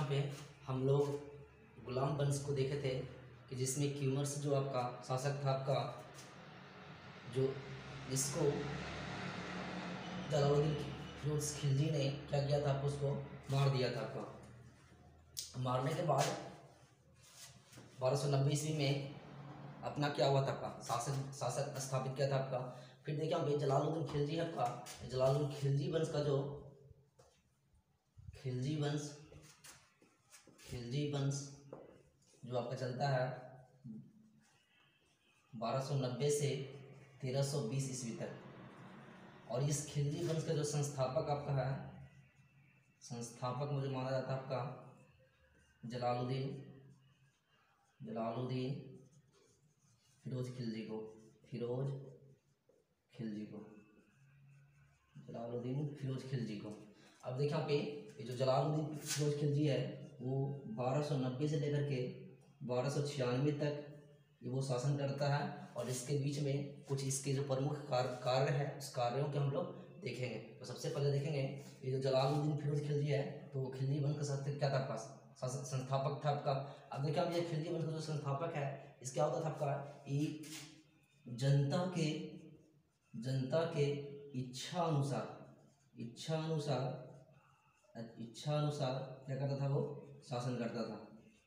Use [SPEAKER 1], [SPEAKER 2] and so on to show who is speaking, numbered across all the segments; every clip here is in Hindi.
[SPEAKER 1] पे हम लोग गुलाम वंश को देखे थे कि जिसमें क्यूमर्स जो आपका शासक था आपका, जो इसको जलालुद्दीन फिरोज खिलजी ने क्या किया था, आपको उसको मार दिया था आपका। मारने के बाद 1290 ईस्वी में अपना क्या हुआ था आपका, शासक स्थापित किया था आपका। फिर देखिए हम जलालुद्दीन खिलजी आपका, जलालुद्दीन खिलजी वंश का जो खिलजी वंश जो आपका चलता है 1290 से 1320 ईस्वी तक। और इस खिलजी वंश का जो संस्थापक आपका है, संस्थापक मुझे माना जाता है आपका जलालुद्दीन फिरोज खिलजी को, जलालुद्दीन फिरोज खिलजी को। अब देखिए यहाँ पे ये जो जलालुद्दीन फिरोज खिलजी है वो 1290 से लेकर के 1296 तक ये वो शासन करता है। और इसके बीच में कुछ इसके जो प्रमुख कार्य है उस कार्यों के हम लोग देखेंगे। तो सबसे पहले देखेंगे ये जो जलालुद्दीन फिरोज खिलजी है तो वो खिलजी वंश का शासक क्या था आपका, संस्थापक था आपका। अब देखिए हम ये खिलजी वंश का जो संस्थापक है इस क्या होता था आपका, ये जनता के इच्छा अनुसार क्या करता था, वो शासन करता था।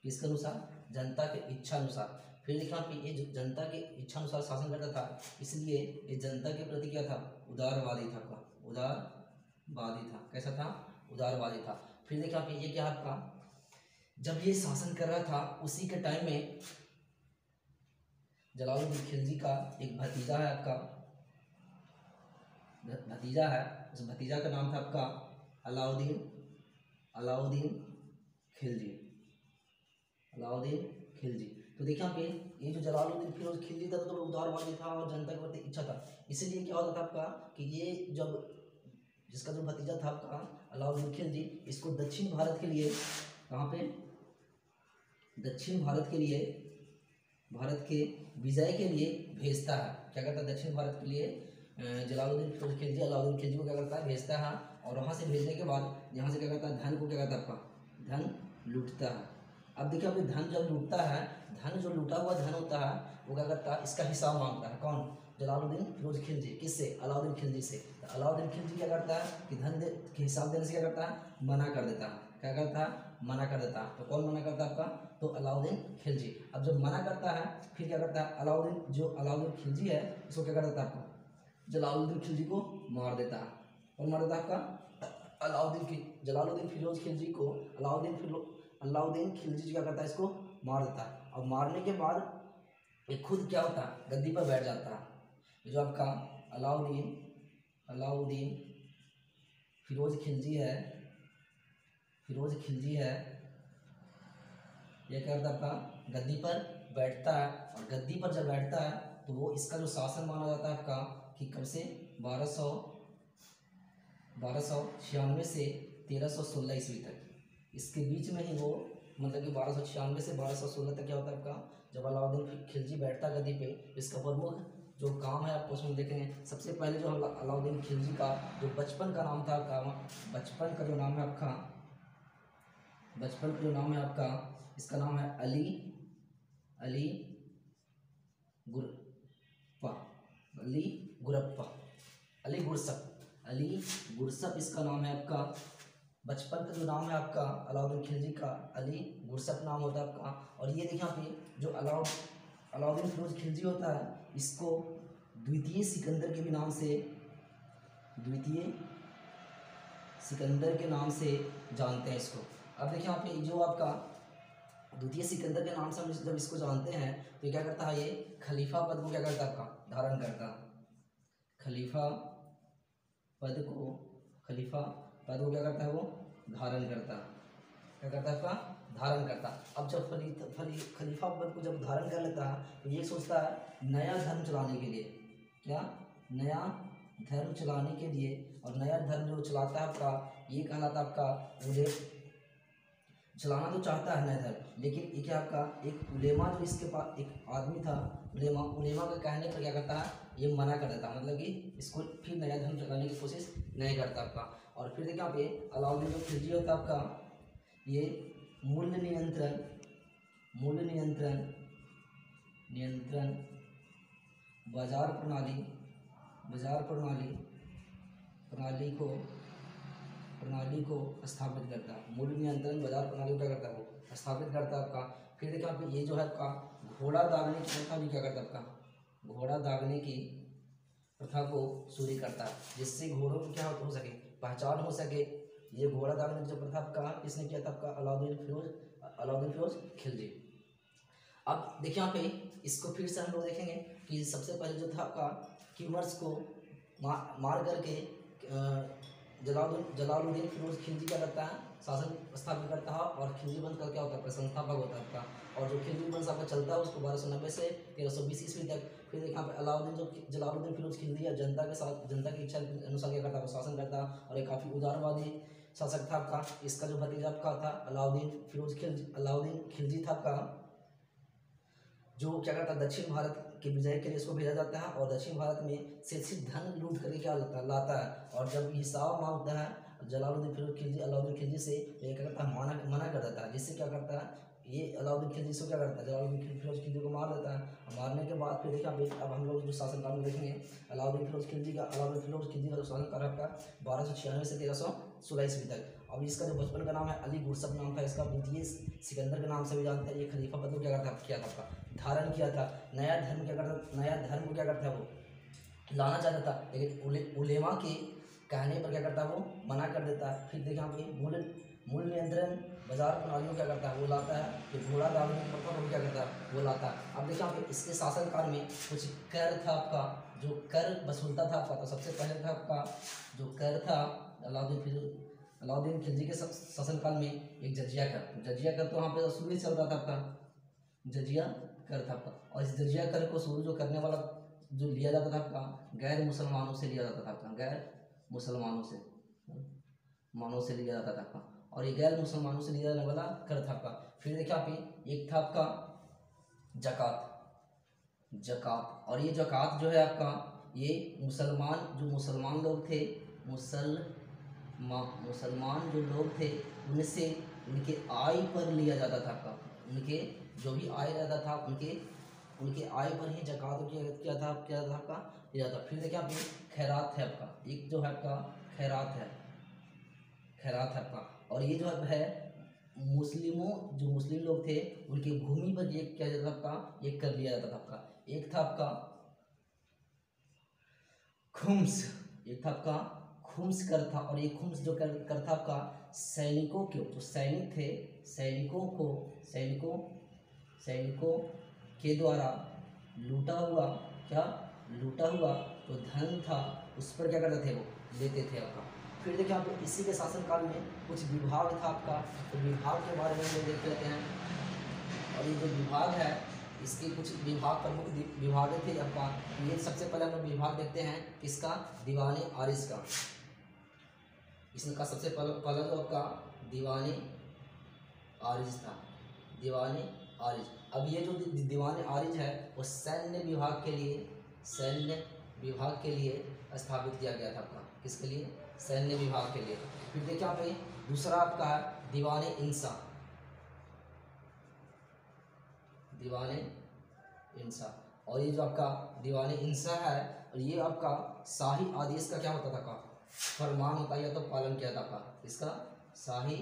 [SPEAKER 1] किसके अनुसार, जनता के इच्छा अनुसार। फिर लिखा कि ये जो जनता के इच्छा अनुसार शासन करता था, इसलिए ये जनता के प्रति क्या था, उदारवादी था आपका, उदारवादी था। कैसा था, उदारवादी था। फिर देखा कि ये क्या आपका, जब ये शासन कर रहा था उसी के टाइम में जलालुद्दीन खिलजी का एक भतीजा है आपका, भतीजा है, उस भतीजा का नाम था आपका अलाउद्दीन खिलजी। तो देखिए यहाँ पे ये जो जलालुद्दीन फिरोज खिलजी था तो उदारवादी था और जनता के प्रति इच्छा था। इसीलिए क्या होता था आपका कि ये जब जिसका जो भतीजा था आपका अलाउद्दीन खिलजी, इसको दक्षिण भारत के लिए, कहाँ पे, दक्षिण भारत के विजय के लिए भेजता है। क्या करता है, दक्षिण भारत के लिए जलालुद्दीन फिरोज खिलजी अलाउद्दीन खिलजी को क्या करता है, भेजता है। और वहाँ से भेजने के बाद यहाँ से क्या करता है, धन को क्या करता है आपका, धन लूटता है। अब देखिए अभी धन जब लूटता है, धन जो लूटा हुआ धन होता है वो क्या करता है, इसका हिसाब मांगता है। कौन, जलालुद्दीन फिरोज खिलजी। किससे, अलाउद्दीन खिलजी से। तो अलाउद्दीन खिलजी क्या करता है कि धन के हिसाब देने से क्या करता है, मना कर देता है। क्या करता है, मना कर देता है। तो कौन मना करता है आपका, तो अलाउद्दीन खिलजी। अब जब मना करता है फिर क्या करता है, अलाउद्दीन खिलजी है इसको क्या कर देता है आपका, जलालुद्दीन खिलजी को मार देता है। कौन मार देता है आपका, जलालुद्दीन फिरोज खिलजी को अलाउद्दीन खिलजी क्या करता है, इसको मार देता है। और मारने के बाद ये खुद क्या होता है, गद्दी पर बैठ जाता है। जो आपका अलाउद्दीन फिरोज खिलजी है, ये क्या करता है आपका, गद्दी पर बैठता है। और गद्दी पर जब बैठता है तो वो इसका जो शासन माना जाता है आपका कि कब से, 1296 से 1316 ईस्वी तक। इसके बीच में ही वो मतलब कि 1296 से 1216 तक क्या होता है आपका, जब अलाउद्दीन खिलजी बैठता है गद्दी पे, इसका प्रमुख जो काम है आपको उसमें देखेंगे। सबसे पहले जो अलाउद्दीन खिलजी का जो बचपन का नाम था आपका, बचपन का जो नाम है आपका, इसका नाम है अली गुरसप इसका नाम है आपका। बचपन का जो नाम है आपका अलाउद्दीन खिलजी का, अली गुरसप नाम होता है आपका। और ये देखिए यहाँ पे जो अलाउद्दीन फिरोज खिलजी होता है, इसको द्वितीय सिकंदर के नाम से जानते हैं इसको। अब देखिए यहाँ पे जो आपका द्वितीय सिकंदर के नाम से हम जब इसको जानते हैं तो ये क्या करता है, ये खलीफा पद को क्या करता है आपका, धारण करता है। खलीफा पद को क्या करता है, वो धारण करता है। क्या करता है आपका, धारण करता। अब जब खलीफा पद को जब धारण कर लेता है तो ये सोचता है नया धर्म चलाने के लिए, क्या, नया धर्म चलाने के लिए। और नया धर्म जो चलाता है आपका, ये कहलाता है आपका, मुझे चलाना तो चाहता है नया धर्म, लेकिन ये क्या आपका, एक उलेमा जो इसके पास एक आदमी था, उलेमा के कहने पर क्या करता है, ये मना कर देता, मतलब कि इसको फिर नया धर्म चलाने की कोशिश नहीं करता आपका। और फिर देखिए यहाँ पे अलाउद्दीन जो खिलजी होता है आपका, ये मूल्य नियंत्रण, मूल्य नियंत्रण, नियंत्रण, बाजार प्रणाली, बाजार प्रणाली, प्रणाली को स्थापित करता है। मूल्य नियंत्रण बाजार प्रणाली को क्या करता है, वो स्थापित करता है आपका। फिर देखिए आपको ये जो है आपका घोड़ा दागने की प्रथा भी क्या करता है, आपका घोड़ा दागने की प्रथा को शुरू करता है, जिससे घोड़ों की क्या हो सके, पहचान हो सके। ये घोड़ा दागने की जो प्रथा आपका किसने किया था, आपका अलाउद्दीन फिरोज खिलजी। अब देखिए यहाँ पे इसको फिर से हम लोग देखेंगे कि सबसे पहले जो था आपका क्यूमर्स को मार करके जलालुद्दीन फिरोज खिलजी क्या करता है, शासन स्थापित करता है, और खिलजी वंश का क्या होता है, संस्थापक होता है आपका। और जो खिलजी वंश आपका चलता है उसको 1290 से 1320 ईस्वी तक। फिर यहाँ पे जलालुद्दीन फिरोज खिलजी या जनता के साथ, जनता की इच्छा के अनुसार क्या करता है, शासन करता है, और एक काफ़ी उदारवादी शासक था आपका। इसका जो भतीजा आपका था अलाउद्दीन खिलजी था आपका, जो क्या करता है, दक्षिण भारत के विजय के लिए इसको भेजा जाता है, और दक्षिण भारत में से सिर्फ धन लूट करके क्या लाता है। और जब हिसाब मांगता है जलालुद्दीन फिरोज खिलजी अलाउद्दीन खिलजी से, तो ये क्या करता है, मना कर देता है। जिससे क्या करता है, ये अलाउद्दीन खिलजी से क्या करता है, जलालुद्दीन फिरोज खिलजी को मार देता है। मारने के बाद फिर देखिए अब हम लोग जो शासनकाल में देखेंगे अलाउद्दीन फिरोज खिलजी का जो शासनकाल आपका 1296 से 1316 ईस्वी तक। अब इसका जो बचपन का नाम है अली गुरसब नाम था इसका, द्वितीय सिकंदर के नाम से भी जानते हैं। ये खलीफा पद को क्या करता किया था आपका, धारण किया था। नया धर्म को क्या करता है, वो लाना चाहता था, लेकिन उलेमा के कहने पर क्या करता है, वो मना कर देता है। फिर देखिए यहाँ पे मूल्य नियंत्रण बाजार प्रणाली को क्या करता है, वो लाता है। फिर घोड़ा दागने की प्रथा को क्या करता है, वो लाता है। अब देखिए यहाँ पे इसके शासनकाल में कुछ कर था आपका, जो कर वसूलता था आपका। तो सबसे पहले था आपका जो कर था अलाउद्दीन खिलजी के शासनकाल में एक जजिया कर तो वहाँ पे शुरू ही चल रहा था आपका, जजिया कर था आपका। और इस जजिया कर को शुरू जो करने वाला जो लिया जाता था आपका, गैर मुसलमानों से लिया जाता था आपका, गैर मुसलमानों से लिया जाता था आपका। और ये गैर मुसलमानों से लिया जाने वाला कर था आपका। फिर देखिए आप एक था आपका जकात। और ये जकात जो है आपका, ये मुसलमान लोग थे, मुसलमान जो लोग थे उनसे उनके आय पर लिया जाता था आपका। उनके जो भी आय रहता था उनके आय पर ही जकात किया था आपका लिया जाता। फिर देखिए आप खैरात है आपका, एक जो है आपका खैरात है आपका। और ये जो है मुस्लिम लोग थे उनकी भूमि पर ये क्या जाता था आपका, ये कर लिया जाता था आपका। एक था आपका खुम्स कर था। और ये खुम्स जो कर था आपका सैनिकों के, जो सैनिक थे सैनिकों के द्वारा लूटा हुआ जो धन था उस पर क्या करते थे, वो लेते थे आपका। फिर देखिए आप इसी के शासनकाल में कुछ विभाग था आपका, तो विभाग के बारे में हम देख लेते हैं। और ये जो विभाग है इसके कुछ प्रमुख विभाग थे आपका। ये सबसे पहले हम लोग विभाग देखते हैं किसका, दीवाने आरिज का। इसका सबसे पहला जो आपका दीवाने आरिज था, दीवाने आरिज। अब ये जो दीवाने आरिज है वो सैन्य विभाग के लिए स्थापित किया गया था आपका। किसके लिए, सैन्य विभाग के लिए। फिर देखिए यहाँ पे दूसरा आपका है दीवाने इंसा। और ये जो आपका दीवाने इंसा है, और ये आपका शाही आदेश का क्या होता था, फरमान होता है, या तो पालन किया था आपका, इसका शाही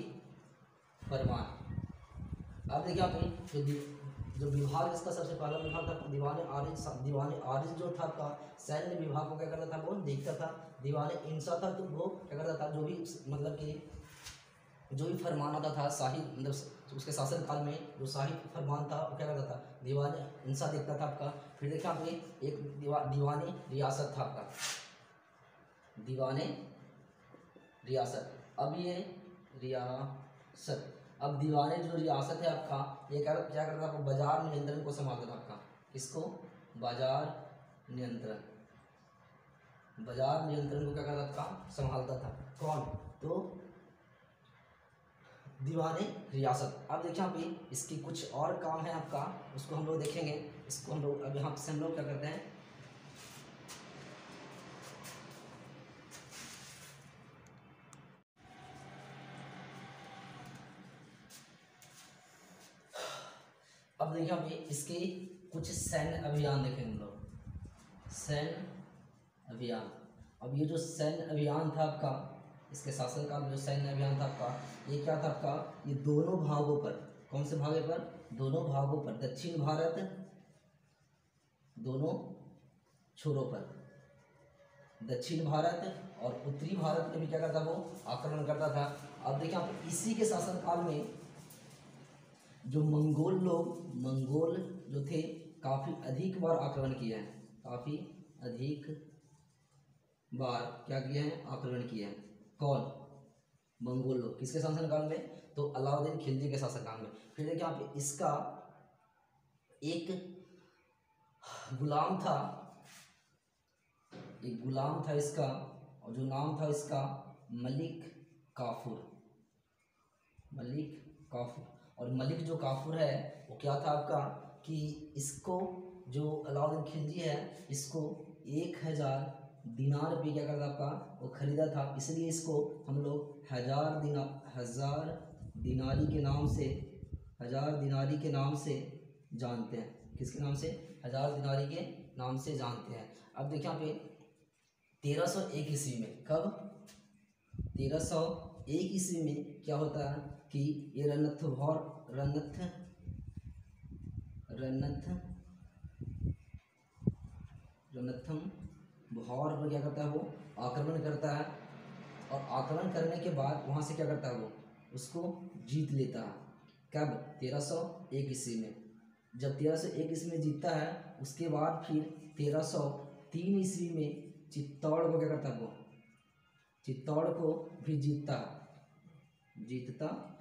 [SPEAKER 1] फरमान। अब देखिए आप जो विभाग इसका सबसे पहला विभाग था दीवाने आरिज जो था आपका सैन्य विभाग को क्या करता था, वो देखता था। दीवाने इंसा था तो वो क्या करता था, जो भी मतलब कि जो भी फरमान आता था शाही, मतलब उसके शासनकाल में जो शाही फरमान था वो क्या करता था, दीवाने इंसा देखता था आपका। फिर देखिए आपने एक दीवाने रियासत था आपका, दीवाने रियासत। अब ये रियासत, अब दीवाने जो रियासत है आपका, ये क्या करता था, आपको बाजार नियंत्रण को संभालता था आपका। किसको, बाजार नियंत्रण को क्या करता था, संभालता था। कौन, तो दीवाने रियासत। अब देखिए यहाँ पे इसकी कुछ और काम है आपका, उसको हम लोग देखेंगे। इसको हम लोग अब यहाँ से हम लोग क्या करते हैं, देखिए यहाँ पे इसके कुछ सैन्य अभियान देखेंगे हम लोग, सैन्य अभियान। अब ये जो सैन्य अभियान था आपका, इसके शासनकाल में जो सैन्य अभियान था आपका, ये क्या था आपका, ये दोनों भागों पर, कौन से भागे पर, दोनों भागों पर, दक्षिण भारत, दोनों छोरों पर, दक्षिण भारत और उत्तरी भारत में भी क्या करता, वो आक्रमण करता था। अब देखिए आप इसी के शासनकाल में जो मंगोल लोग, मंगोल जो थे, काफ़ी अधिक बार आक्रमण किए हैं, काफ़ी अधिक बार क्या किए हैं, आक्रमण किए हैं। कौन, मंगोल लोग, किसके शासनकाल में, तो अलाउद्दीन खिलजी के शासनकाल में। फिर देखिए यहाँ पे इसका एक गुलाम था, एक गुलाम था इसका, और जो नाम था इसका मलिक काफूर, मलिक काफूर। और मलिक जो काफूर है वो क्या था आपका, कि इसको जो अलाउद्दीन खिलजी है, इसको 1000 दिनार पे क्या करता आपका, वो खरीदा था। इसलिए इसको हम लोग हजार दिनारी के नाम से, हजार दिनारी के नाम से जानते हैं। किसके नाम से, हजार दिनारी के नाम से जानते हैं। अब देखिए यहाँ पे 1301 ईस्वी में, कब, 1301 ईस्वी में क्या होता है कि ये रणथम भौर पर क्या करता है, वो आक्रमण करता है। और आक्रमण करने के बाद वहाँ से क्या करता है, वो उसको जीत लेता है। कब, 1301 ईस्वी में। जब 1301 ईस्वी में जीतता है, उसके बाद फिर 1303 ईस्वी में चित्तौड़ को क्या करता है, वो चित्तौड़ को भी जीतता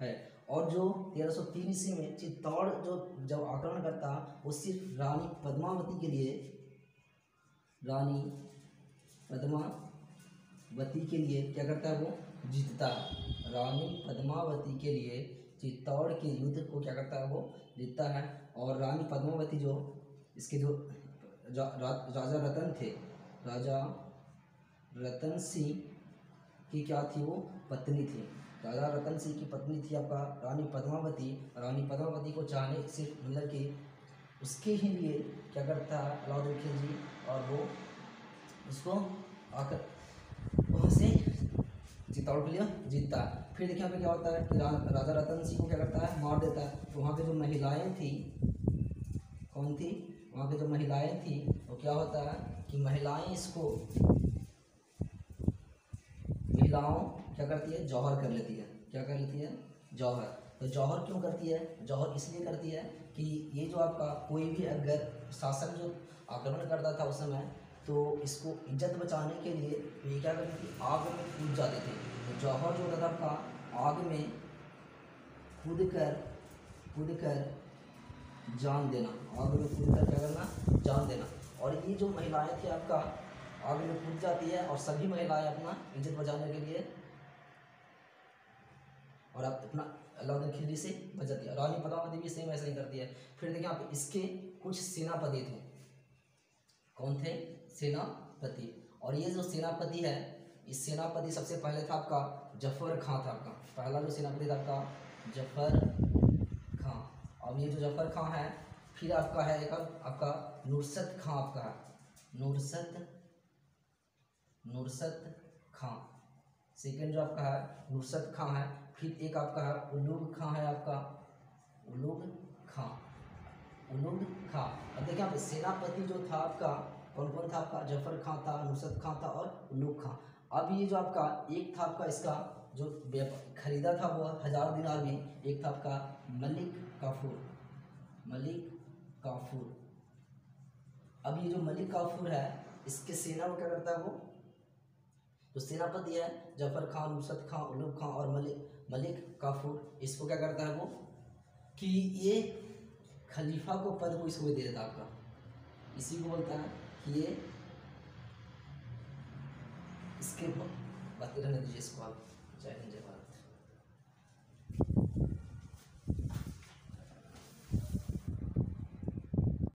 [SPEAKER 1] है। और जो 1303 ईस्वी में चित्तौड़ जो जब आक्रमण करता, वो सिर्फ रानी पद्मावती के लिए, रानी पद्मावती के लिए क्या करता है, वो जीतता है। रानी पद्मावती के लिए चित्तौड़ के युद्ध को क्या करता है, वो जीतता है। और रानी पद्मावती जो इसके जो राजा रतन थे, राजा रतन सिंह की क्या थी, वो पत्नी थी। राजा रतन सिंह की पत्नी थी आपका रानी पद्मावती। रानी पद्मावती को चाहने सिर्फ मतलब कि उसके ही लिए क्या करता है अलाउद्दीन खिलजी, और वो उसको आकर वहाँ से चित्तौड़ के लिए जीतता है। फिर देखिए यहाँ पे क्या होता है कि राजा रतन सिंह को क्या करता है, मार देता है। तो वहाँ पे जो महिलाएं थी, कौन थी, वहाँ पे जो महिलाएं थी, वो क्या होता है कि महिलाएं इसको, महिलाओं क्या करती है, जौहर कर लेती है। क्या कर लेती है, जौहर। तो जौहर क्यों करती है, जौहर इसलिए करती है कि ये जो आपका कोई भी अगर शासक जो आक्रमण करता था उस समय, तो इसको इज्जत बचाने के लिए ये क्या करती थी, आग में कूद जाते थे। तो जौहर जो होता था आपका आग में कूद कर जान देना, आग में कूद कर क्या करना, जान देना। और ये जो महिलाएं थी आपका आग में कूद जाती है, और सभी महिलाएं अपना इज्जत बचाने के लिए और आप अपना अलाउद्दीन खिलजी से बच जाती है। रानी पद्मावती भी सेम ऐसा ही करती है। फिर देखिए आप इसके कुछ सेनापति थे, कौन थे, सेनापति। और ये जो सेनापति है, इस सेनापति सबसे पहले था आपका जफर खां था। आपका पहला जो सेनापति था आपका जफर खां। अब ये जो जफर खां है, फिर आपका है एक आपका नुसरत खां, आपका है नुसरत खां। सेकेंड जो आपका है नुसरत खां है। फिर एक आपका है उलूग खां है, आपका उलूग खां। अब देखिए आप सेनापति जो था आपका कौन कौन था, आपका जफर खां था, नुसरत खां था और उलूग खां। अब ये जो आपका एक था आपका इसका जो खरीदा था वो 1000 दिनार में, एक था आपका मलिक काफूर। अब ये जो मलिक काफूर है, इसके सेना को क्या करता है, वो तो सेनापति है जफर खां, नुसरत खां, उलूग खां और मलिक काफूर। इसको क्या करता है वो कि ये खलीफा को पद को इसको दे देता आपका, इसी को बोलता है कि ये इसके बात रहने दीजिए इसको आप। जय हिंद जय भारत।